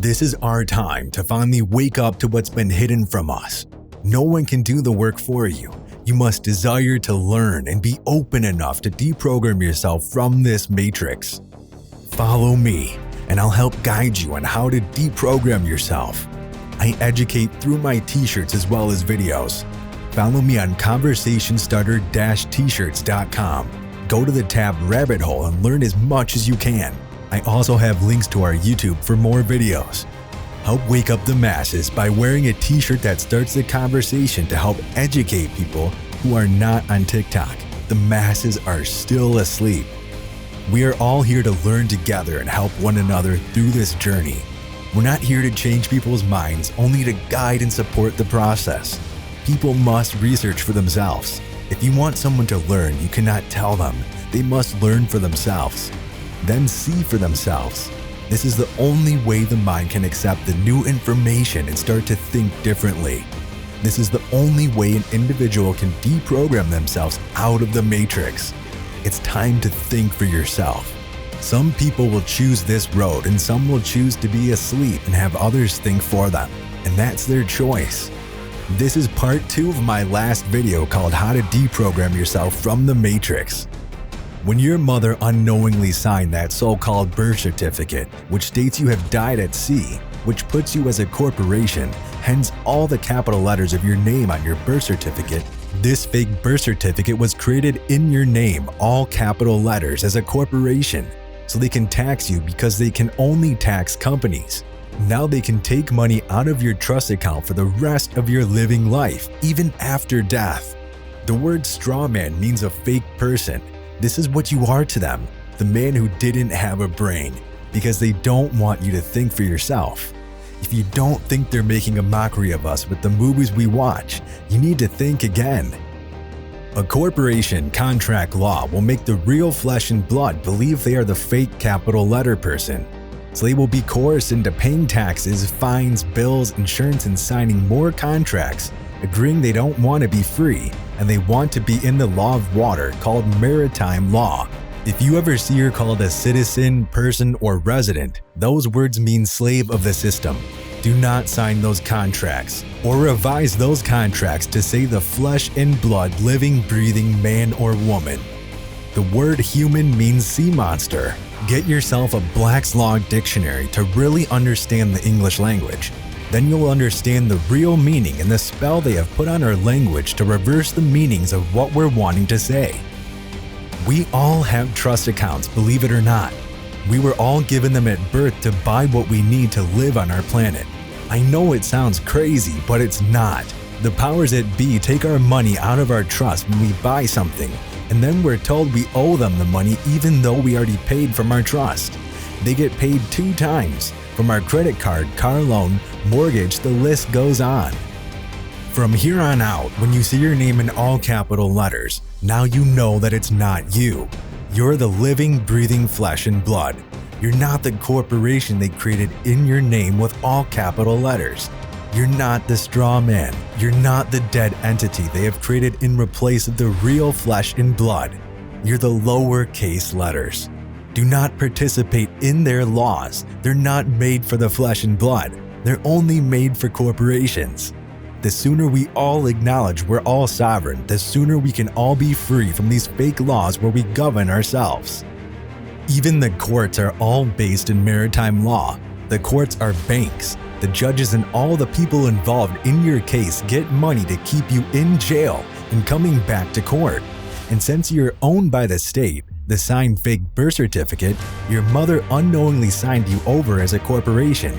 This is our time to finally wake up to what's been hidden from us. No one can do the work for you. You must desire to learn and be open enough to deprogram yourself from this matrix. Follow me, and I'll help guide you on how to deprogram yourself. I educate through my t-shirts as well as videos. Follow me on conversationstarter-t-shirts.com. Go to the tab Rabbit Hole and learn as much as you can. I also have links to our YouTube for more videos. Help wake up the masses by wearing a t-shirt that starts the conversation to help educate people who are not on TikTok. The masses are still asleep. We are all here to learn together and help one another through this journey. We're not here to change people's minds, only to guide and support the process. People must research for themselves. If you want someone to learn, you cannot tell them. They must learn for themselves, then see for themselves. This is the only way the mind can accept the new information and start to think differently. This is the only way an individual can deprogram themselves out of the matrix. It's time to think for yourself. Some people will choose this road and some will choose to be asleep and have others think for them, and that's their choice. This is part 2 of my last video called How to Deprogram Yourself from the Matrix. When your mother unknowingly signed that so-called birth certificate, which states you have died at sea, which puts you as a corporation, hence all the capital letters of your name on your birth certificate, this fake birth certificate was created in your name, all capital letters, as a corporation, so they can tax you because they can only tax companies. Now they can take money out of your trust account for the rest of your living life, even after death. The word straw man means a fake person. This is what you are to them, the man who didn't have a brain, because they don't want you to think for yourself. If you don't think they're making a mockery of us with the movies we watch, you need to think again. A corporation contract law will make the real flesh and blood believe they are the fake capital letter person. So they will be coerced into paying taxes, fines, bills, insurance, and signing more contracts, agreeing they don't want to be free, and they want to be in the law of water called maritime law. If you ever see her called a citizen, person, or resident, those words mean slave of the system. Do not sign those contracts, or revise those contracts to say the flesh and blood, living, breathing man or woman. The word human means sea monster. Get yourself a Black's Law dictionary to really understand the English language. Then you'll understand the real meaning and the spell they have put on our language to reverse the meanings of what we're wanting to say. We all have trust accounts, believe it or not. We were all given them at birth to buy what we need to live on our planet. I know it sounds crazy, but it's not. The powers that be take our money out of our trust when we buy something, and then we're told we owe them the money even though we already paid from our trust. They get paid 2 times, from our credit card, car loan, mortgage, the list goes on. From here on out, when you see your name in all capital letters, now you know that it's not you. You're the living, breathing flesh and blood. You're not the corporation they created in your name with all capital letters. You're not the straw man. You're not the dead entity they have created in replace of the real flesh and blood. You're the lowercase letters. Do not participate in their laws. They're not made for the flesh and blood. They're only made for corporations. The sooner we all acknowledge we're all sovereign, the sooner we can all be free from these fake laws where we govern ourselves. Even the courts are all based in maritime law. The courts are banks. The judges and all the people involved in your case get money to keep you in jail and coming back to court. And since you're owned by the state, the signed fake birth certificate, your mother unknowingly signed you over as a corporation,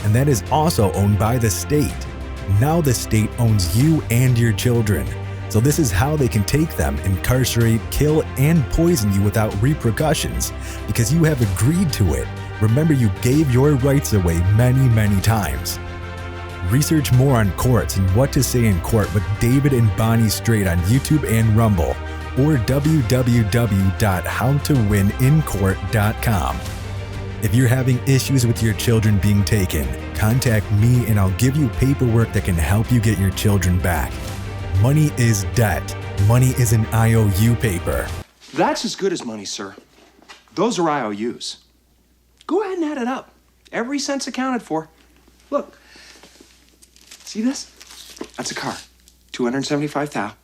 and that is also owned by the state. Now the state owns you and your children. So this is how they can take them, incarcerate, kill, and poison you without repercussions because you have agreed to it. Remember, you gave your rights away many, many times. Research more on courts and what to say in court with David and Bonnie Straight on YouTube and Rumble, or www.howtowinincourt.com. If you're having issues with your children being taken, contact me and I'll give you paperwork that can help you get your children back. Money is debt. Money is an IOU paper. That's as good as money, sir. Those are IOUs. Go ahead and add it up. Every cent's accounted for. Look. See this? That's a car. 275,000.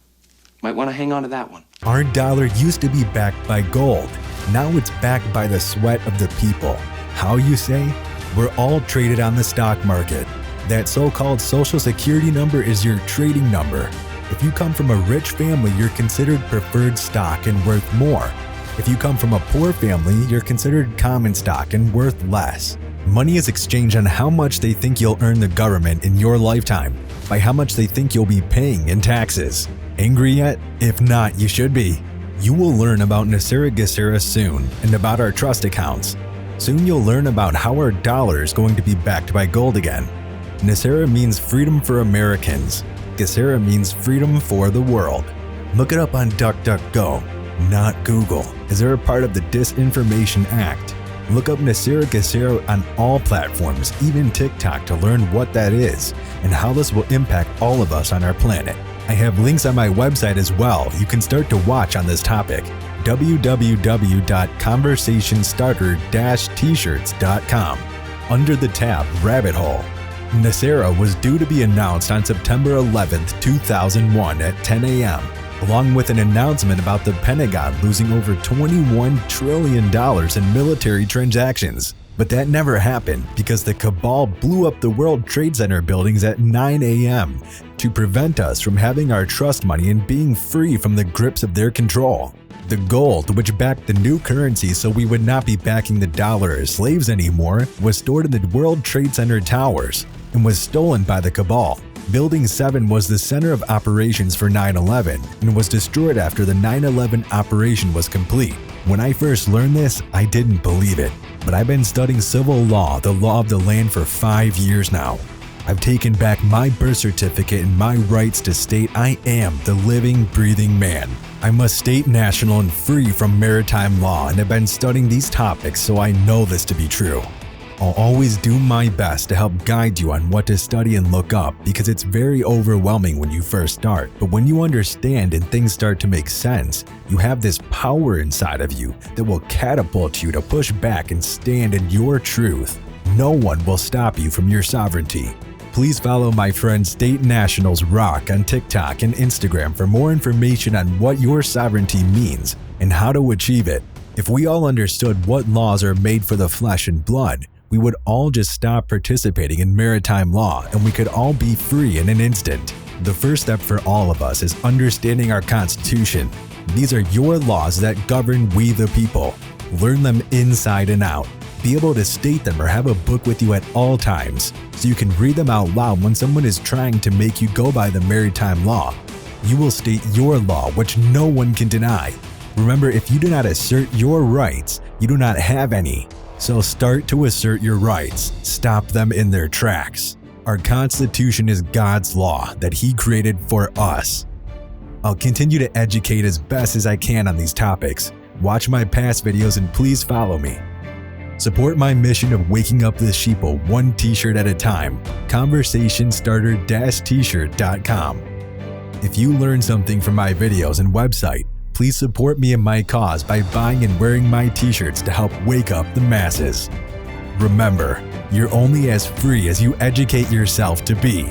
Might want to hang on to that one. Our dollar used to be backed by gold. Now it's backed by the sweat of the people. How, you say? We're all traded on the stock market. That so-called social security number is your trading number. If you come from a rich family, you're considered preferred stock and worth more. If you come from a poor family, you're considered common stock and worth less. Money is exchanged on how much they think you'll earn the government in your lifetime, by how much they think you'll be paying in taxes. Angry yet? If not, you should be. You will learn about Nasera Gesera soon, and about our trust accounts. Soon you'll learn about how our dollar is going to be backed by gold again. Nasera means freedom for Americans. Gesera means freedom for the world. Look it up on DuckDuckGo, not Google, as they're a part of the Disinformation Act. Look up Nasera Gesera on all platforms, even TikTok, to learn what that is and how this will impact all of us on our planet. I have links on my website as well you can start to watch on this topic. www.conversationstarter-t-shirts.com. Under the tab Rabbit Hole. Nasera was due to be announced on September 11, 2001 at 10 a.m., along with an announcement about the Pentagon losing over $21 trillion in military transactions. But that never happened because the cabal blew up the World Trade Center buildings at 9 a.m. to prevent us from having our trust money and being free from the grips of their control. The gold, which backed the new currency so we would not be backing the dollar as slaves anymore, was stored in the World Trade Center towers and was stolen by the cabal. Building 7 was the center of operations for 9/11 and was destroyed after the 9/11 operation was complete. When I first learned this, I didn't believe it, but I've been studying civil law, the law of the land, for 5 years now. I've taken back my birth certificate and my rights to state I am the living, breathing man. I'm a state national and free from maritime law and have been studying these topics, so I know this to be true. I'll always do my best to help guide you on what to study and look up because it's very overwhelming when you first start. But when you understand and things start to make sense, you have this power inside of you that will catapult you to push back and stand in your truth. No one will stop you from your sovereignty. Please follow my friend State Nationals Rock on TikTok and Instagram for more information on what your sovereignty means and how to achieve it. If we all understood what laws are made for the flesh and blood, we would all just stop participating in maritime law and we could all be free in an instant. The first step for all of us is understanding our Constitution. These are your laws that govern we the people. Learn them inside and out. Be able to state them or have a book with you at all times so you can read them out loud when someone is trying to make you go by the maritime law. You will state your law, which no one can deny. Remember, if you do not assert your rights, you do not have any. So start to assert your rights. Stop them in their tracks. Our Constitution is God's law that He created for us. I'll continue to educate as best as I can on these topics. Watch my past videos and please follow me. Support my mission of waking up the sheeple one t-shirt at a time. Conversationstarter-t-shirt.com. If you learned something from my videos and website, please support me in my cause by buying and wearing my t-shirts to help wake up the masses. Remember, you're only as free as you educate yourself to be.